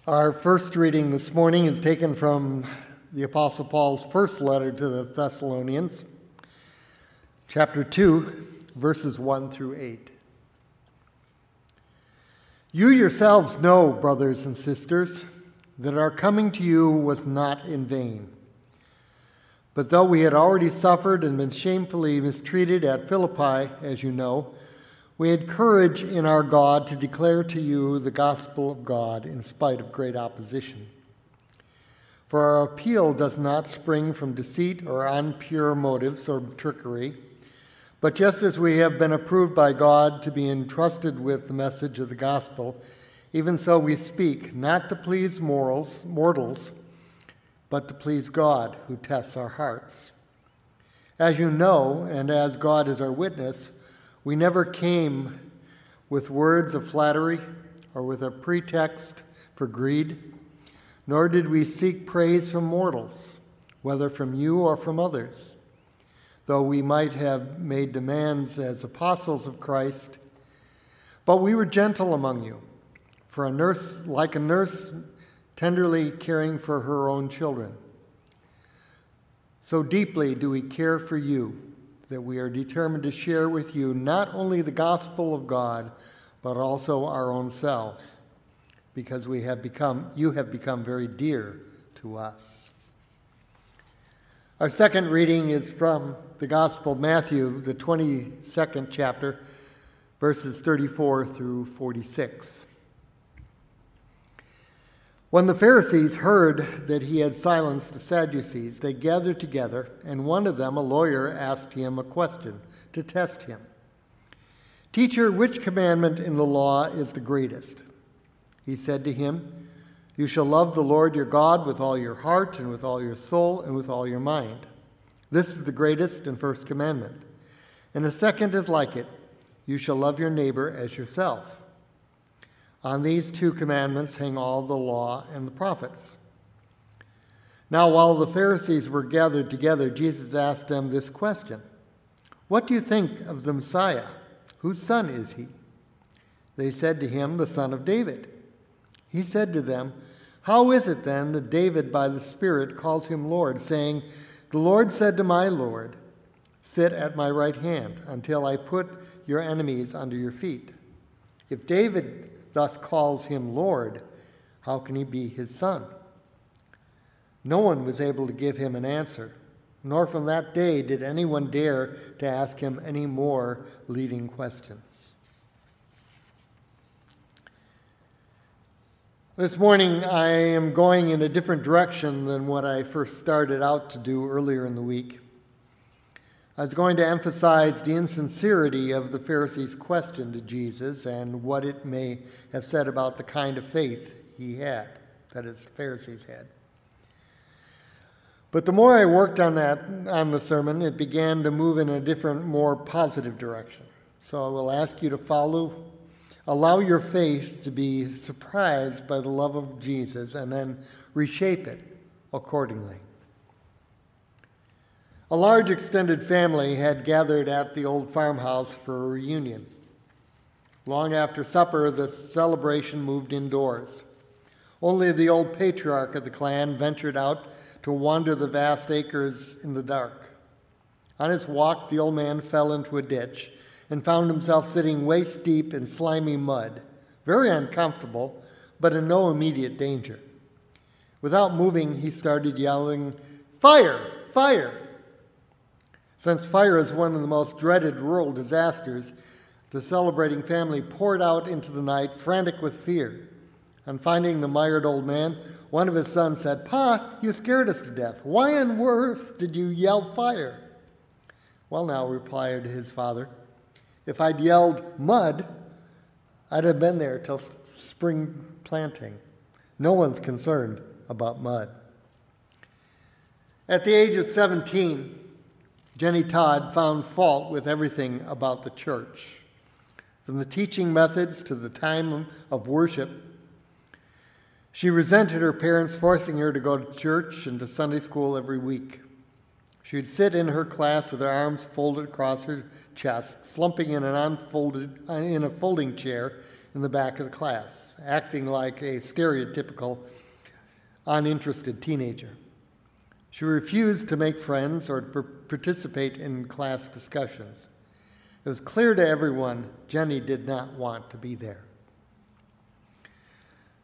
Our first reading this morning is taken from the Apostle Paul's first letter to the Thessalonians, Chapter 2, verses 1 through 8. You yourselves know, brothers and sisters, that our coming to you was not in vain. But though we had already suffered and been shamefully mistreated at Philippi, as you know, we had courage in our God to declare to you the gospel of God in spite of great opposition. For our appeal does not spring from deceit or impure motives or trickery, but just as we have been approved by God to be entrusted with the message of the gospel, even so we speak, not to please mortals, but to please God, who tests our hearts. As you know, and as God is our witness, we never came with words of flattery or with a pretext for greed, nor did we seek praise from mortals, whether from you or from others, though we might have made demands as apostles of Christ. But we were gentle among you, for a nurse, like a nurse tenderly caring for her own children. So deeply do we care for you, that we are determined to share with you not only the gospel of God, but also our own selves, because you have become very dear to us. Our second reading is from the Gospel of Matthew, the 22nd chapter, verses 34 through 46. When the Pharisees heard that he had silenced the Sadducees, they gathered together, and one of them, a lawyer, asked him a question to test him. "Teacher, which commandment in the law is the greatest?" He said to him, "You shall love the Lord your God with all your heart and with all your soul and with all your mind. This is the greatest and first commandment. And the second is like it. You shall love your neighbor as yourself. On these two commandments hang all the law and the prophets." Now, while the Pharisees were gathered together, Jesus asked them this question: "What do you think of the Messiah? Whose son is he?" They said to him, "The son of David." He said to them, "How is it then that David by the Spirit calls him Lord, saying, 'The Lord said to my Lord, sit at my right hand until I put your enemies under your feet'? If David thus calls him Lord, how can he be his son?" No one was able to give him an answer, nor from that day did anyone dare to ask him any more leading questions. This morning I am going in a different direction than what I first started out to do earlier in the week. I was going to emphasize the insincerity of the Pharisees' question to Jesus and what it may have said about the kind of faith he had, that is, the Pharisees had. But the more I worked on the sermon, it began to move in a different, more positive direction. So I will ask you to allow your faith to be surprised by the love of Jesus and then reshape it accordingly. A large extended family had gathered at the old farmhouse for a reunion. Long after supper, the celebration moved indoors. Only the old patriarch of the clan ventured out to wander the vast acres in the dark. On his walk, the old man fell into a ditch and found himself sitting waist deep in slimy mud, very uncomfortable, but in no immediate danger. Without moving, he started yelling, "Fire! Fire!" Since fire is one of the most dreaded rural disasters, the celebrating family poured out into the night, frantic with fear. On finding the mired old man, one of his sons said, "Pa, you scared us to death. Why on earth did you yell fire?" "Well now," replied his father, "if I'd yelled mud, I'd have been there till spring planting. No one's concerned about mud." At the age of 17, Jenny Todd found fault with everything about the church, from the teaching methods to the time of worship. She resented her parents forcing her to go to church and to Sunday school every week. She would sit in her class with her arms folded across her chest, slumping in a folding chair in the back of the class. acting like a stereotypical, uninterested teenager. She refused to make friends or to participate in class discussions. It was clear to everyone Jenny did not want to be there.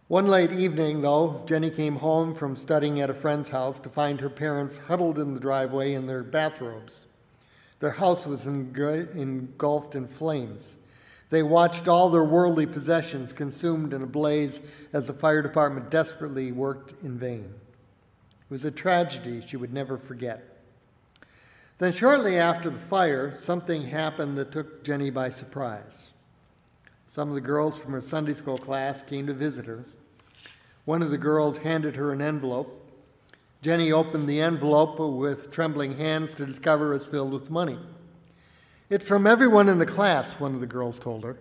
One late evening, though, Jenny came home from studying at a friend's house to find her parents huddled in the driveway in their bathrobes. Their house was engulfed in flames. They watched all their worldly possessions consumed in a blaze as the fire department desperately worked in vain. It was a tragedy she would never forget. Then shortly after the fire, something happened that took Jenny by surprise. Some of the girls from her Sunday school class came to visit her. One of the girls handed her an envelope. Jenny opened the envelope with trembling hands to discover it was filled with money. "It's from everyone in the class," one of the girls told her.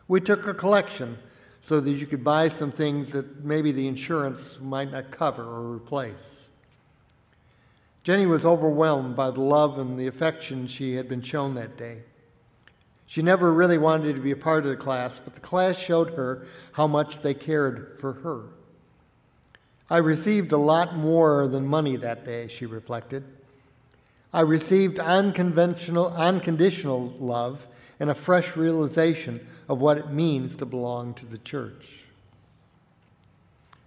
"We took a collection so that you could buy some things that maybe the insurance might not cover or replace." Jenny was overwhelmed by the love and the affection she had been shown that day. She never really wanted to be a part of the class, but the class showed her how much they cared for her. "I received a lot more than money that day," she reflected. "I received unconditional love and a fresh realization of what it means to belong to the church."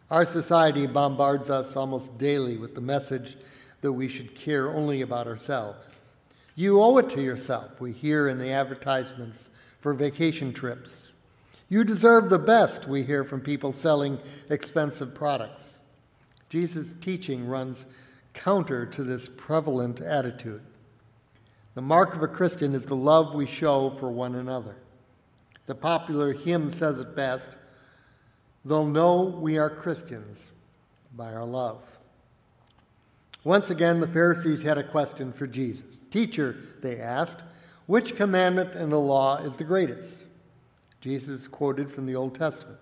Our society bombards us almost daily with the message that we should care only about ourselves. "You owe it to yourself," we hear in the advertisements for vacation trips. "You deserve the best," we hear from people selling expensive products. Jesus' teaching runs counter to this prevalent attitude. The mark of a Christian is the love we show for one another. The popular hymn says it best, "They'll know we are Christians by our love." Once again, the Pharisees had a question for Jesus. "Teacher," they asked, "which commandment in the law is the greatest?" Jesus quoted from the Old Testament.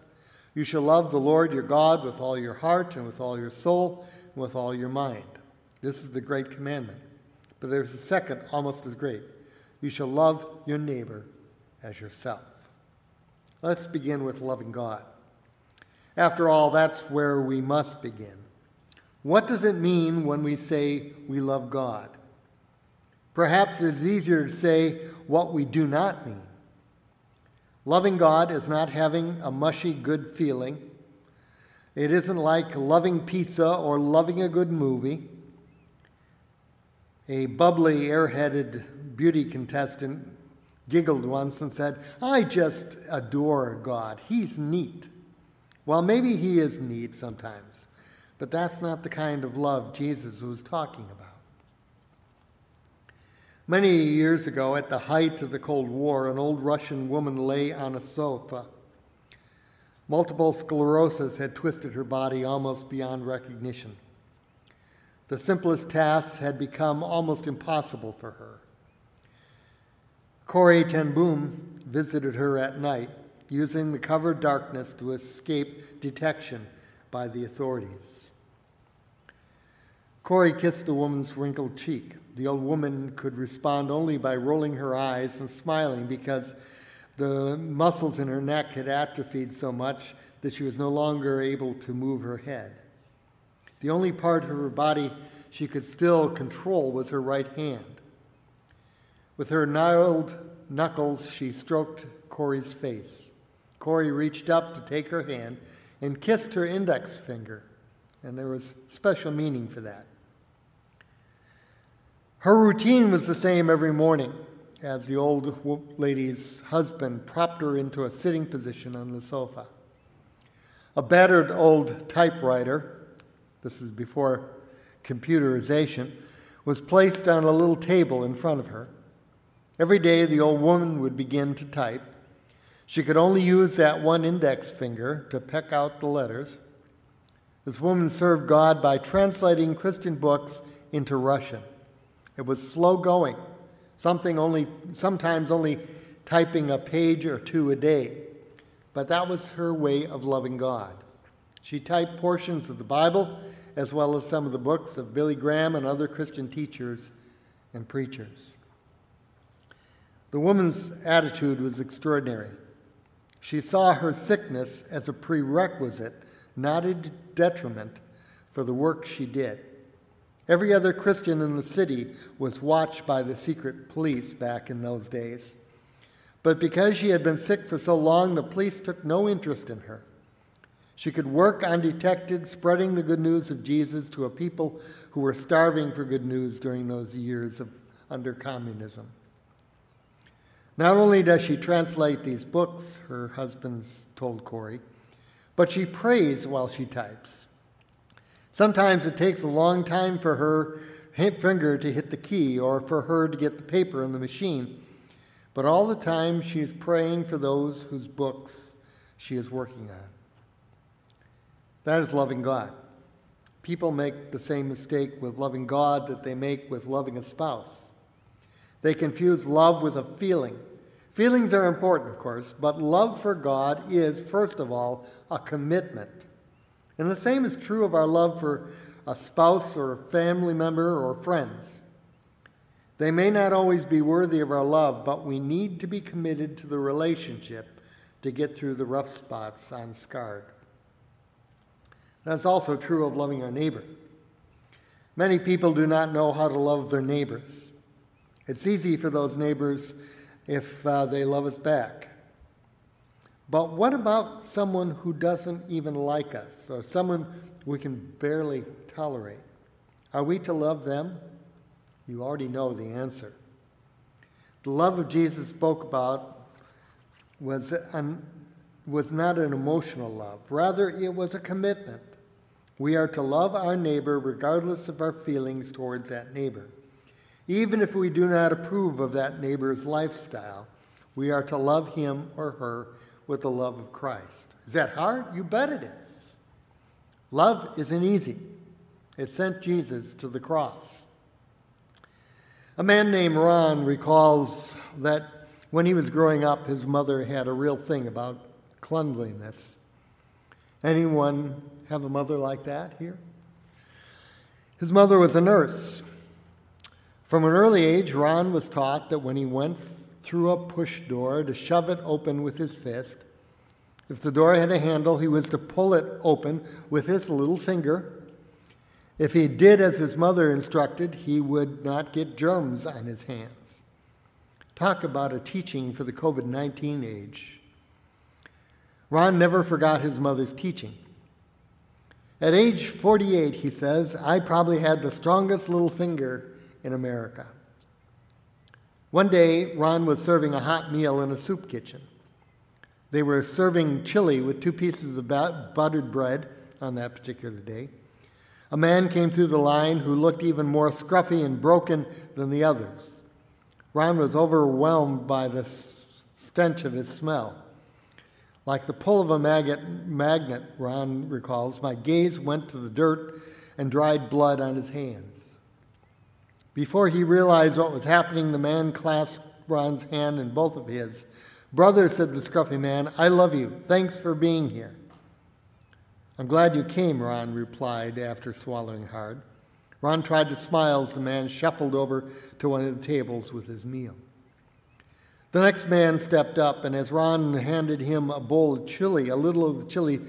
"You shall love the Lord your God with all your heart and with all your soul and with all your mind. This is the great commandment. But there's a second, almost as great. You shall love your neighbor as yourself." Let's begin with loving God. After all, that's where we must begin. What does it mean when we say we love God? Perhaps it's easier to say what we do not mean. Loving God is not having a mushy good feeling. It isn't like loving pizza or loving a good movie. A bubbly, airheaded beauty contestant giggled once and said, "I just adore God. He's neat." Well, maybe he is neat sometimes, but that's not the kind of love Jesus was talking about. Many years ago, at the height of the Cold War, an old Russian woman lay on a sofa. Multiple sclerosis had twisted her body almost beyond recognition. The simplest tasks had become almost impossible for her. Corrie ten Boom visited her at night, using the cover of darkness to escape detection by the authorities. Corrie kissed the woman's wrinkled cheek. The old woman could respond only by rolling her eyes and smiling because the muscles in her neck had atrophied so much that she was no longer able to move her head. The only part of her body she could still control was her right hand. With her gnarled knuckles, she stroked Corrie's face. Corrie reached up to take her hand and kissed her index finger, and there was special meaning for that. Her routine was the same every morning, as the old lady's husband propped her into a sitting position on the sofa. A battered old typewriter, this is before computerization, was placed on a little table in front of her. Every day the old woman would begin to type. She could only use that one index finger to peck out the letters. This woman served God by translating Christian books into Russian. It was slow going, sometimes only typing a page or two a day. But that was her way of loving God. She typed portions of the Bible as well as some of the books of Billy Graham and other Christian teachers and preachers. The woman's attitude was extraordinary. She saw her sickness as a prerequisite, not a detriment, for the work she did. Every other Christian in the city was watched by the secret police back in those days. But because she had been sick for so long, the police took no interest in her. She could work undetected, spreading the good news of Jesus to a people who were starving for good news during those years under communism. Not only does she translate these books, her husband's told Corey, but she prays while she types. Sometimes it takes a long time for her finger to hit the key or for her to get the paper in the machine, but all the time she is praying for those whose books she is working on. That is loving God. People make the same mistake with loving God that they make with loving a spouse. They confuse love with a feeling. Feelings are important, of course, but love for God is, first of all, a commitment. And the same is true of our love for a spouse or a family member or friends. They may not always be worthy of our love, but we need to be committed to the relationship to get through the rough spots unscarred. That's also true of loving our neighbor. Many people do not know how to love their neighbors. It's easy for those neighbors if they love us back. But what about someone who doesn't even like us, or someone we can barely tolerate? Are we to love them? You already know the answer. The love of Jesus spoke about was not an emotional love. Rather, it was a commitment. We are to love our neighbor regardless of our feelings towards that neighbor. Even if we do not approve of that neighbor's lifestyle, we are to love him or her with the love of Christ. Is that hard? You bet it is. Love isn't easy. It sent Jesus to the cross. A man named Ron recalls that when he was growing up, his mother had a real thing about cleanliness. Anyone have a mother like that here? His mother was a nurse. From an early age, Ron was taught that when he went through a push door to shove it open with his fist. If the door had a handle, he was to pull it open with his little finger. If he did as his mother instructed, he would not get germs on his hands. Talk about a teaching for the COVID-19 age. Ron never forgot his mother's teaching. At age 48, he says, I probably had the strongest little finger in America. One day, Ron was serving a hot meal in a soup kitchen. They were serving chili with 2 pieces of buttered bread on that particular day. A man came through the line who looked even more scruffy and broken than the others. Ron was overwhelmed by the stench of his smell. Like the pull of a magnet, Ron recalls, my gaze went to the dirt and dried blood on his hands. Before he realized what was happening, the man clasped Ron's hand in both of his. Brother, said the scruffy man, I love you. Thanks for being here. I'm glad you came, Ron replied after swallowing hard. Ron tried to smile as the man shuffled over to one of the tables with his meal. The next man stepped up, and as Ron handed him a bowl of chili, a little of the chili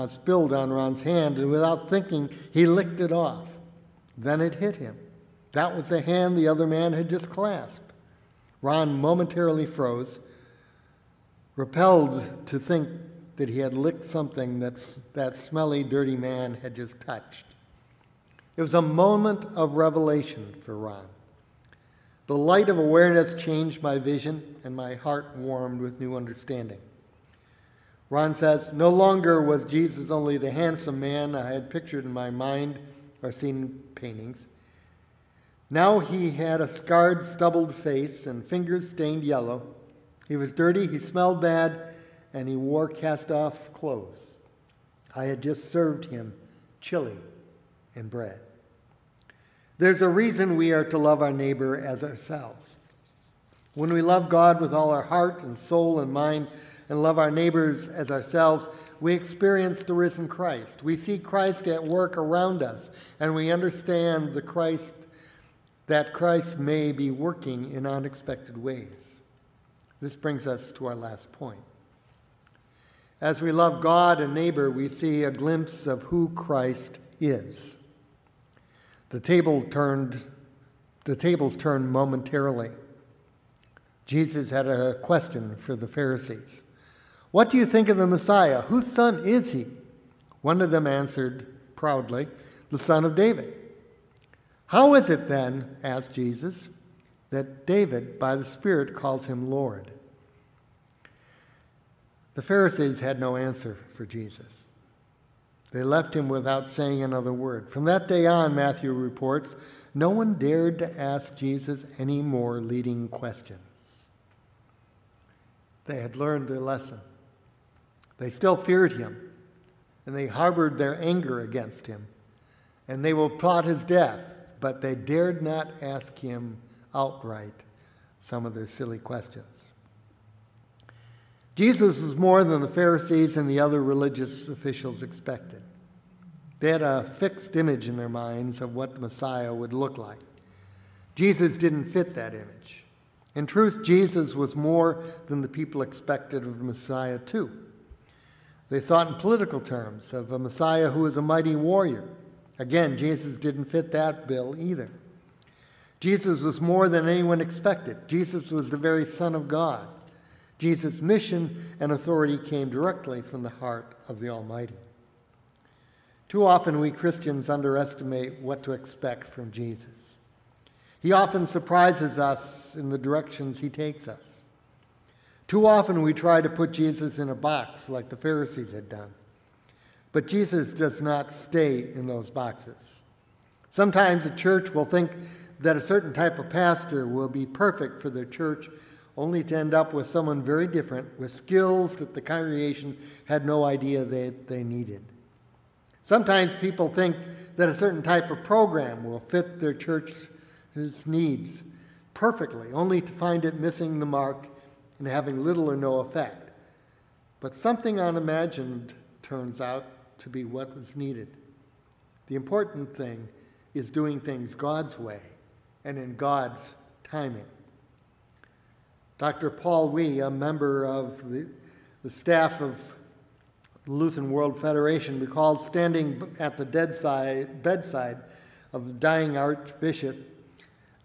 spilled on Ron's hand, and without thinking, he licked it off. Then it hit him. That was the hand the other man had just clasped. Ron momentarily froze, repelled to think that he had licked something that smelly, dirty man had just touched. It was a moment of revelation for Ron. The light of awareness changed my vision, and my heart warmed with new understanding. Ron says, no longer was Jesus only the handsome man I had pictured in my mind or seen in paintings. Now he had a scarred, stubbled face and fingers stained yellow. He was dirty, he smelled bad, and he wore cast-off clothes. I had just served him chili and bread. There's a reason we are to love our neighbor as ourselves. When we love God with all our heart and soul and mind and love our neighbors as ourselves, we experience the risen Christ. We see Christ at work around us, and we understand that Christ may be working in unexpected ways. This brings us to our last point. As we love God and neighbor, we see a glimpse of who Christ is. The tables turned momentarily. Jesus had a question for the Pharisees. "What do you think of the Messiah? Whose son is he?" One of them answered proudly, "The son of David." "How is it then," asked Jesus, "that David, by the Spirit, calls him Lord?" The Pharisees had no answer for Jesus. They left him without saying another word. From that day on, Matthew reports, no one dared to ask Jesus any more leading questions. They had learned their lesson. They still feared him, and they harbored their anger against him, and they will plot his death, but they dared not ask him outright some of their silly questions. Jesus was more than the Pharisees and the other religious officials expected. They had a fixed image in their minds of what the Messiah would look like. Jesus didn't fit that image. In truth, Jesus was more than the people expected of the Messiah too. They thought in political terms of a Messiah who was a mighty warrior. Again, Jesus didn't fit that bill either. Jesus was more than anyone expected. Jesus was the very Son of God. Jesus' mission and authority came directly from the heart of the Almighty. Too often we Christians underestimate what to expect from Jesus. He often surprises us in the directions he takes us. Too often we try to put Jesus in a box like the Pharisees had done. But Jesus does not stay in those boxes. Sometimes a church will think that a certain type of pastor will be perfect for their church, only to end up with someone very different with skills that the congregation had no idea they needed. Sometimes people think that a certain type of program will fit their church's needs perfectly, only to find it missing the mark and having little or no effect. But something unimagined turns out to be what was needed. The important thing is doing things God's way and in God's timing. Dr. Paul Wee, a member of the staff of the Lutheran World Federation, recalls standing at the bedside of the dying Archbishop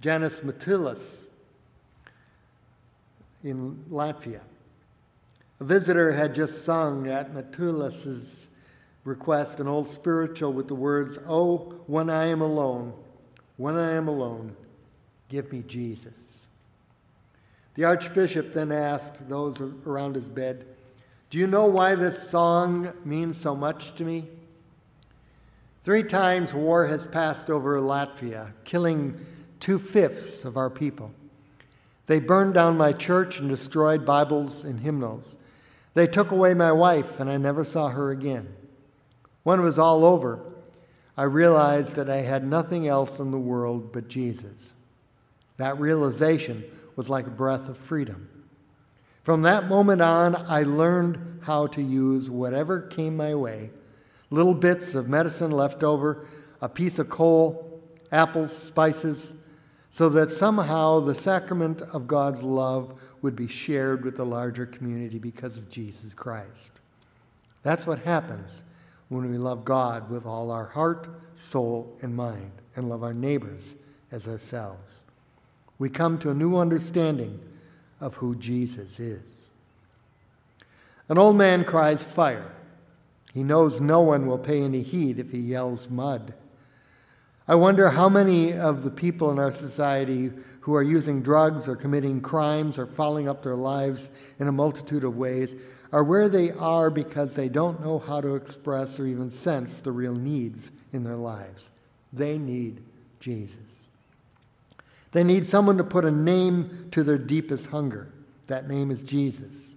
Janis Matulis in Latvia. A visitor had just sung at Matulis's request an old spiritual with the words, "Oh, when I am alone, give me Jesus." The Archbishop then asked those around his bed, "Do you know why this song means so much to me?" 3 times war has passed over Latvia, killing 2/5 of our people. They burned down my church and destroyed Bibles and hymnals. They took away my wife, and I never saw her again. When it was all over, I realized that I had nothing else in the world but Jesus. That realization was like a breath of freedom. From that moment on, I learned how to use whatever came my way, little bits of medicine left over, a piece of coal, apples, spices, so that somehow the sacrament of God's love would be shared with the larger community because of Jesus Christ. That's what happens when we love God with all our heart, soul, and mind, and love our neighbors as ourselves. We come to a new understanding of who Jesus is. An old man cries fire. He knows no one will pay any heed if he yells mud. I wonder how many of the people in our society who are using drugs or committing crimes or following up their lives in a multitude of ways are where they are because they don't know how to express or even sense the real needs in their lives. They need Jesus. They need someone to put a name to their deepest hunger. That name is Jesus.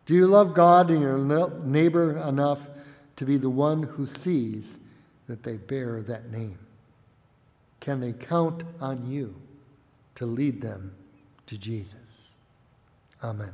Do you love God and your neighbor enough to be the one who sees that they bear that name? Can they count on you to lead them to Jesus? Amen.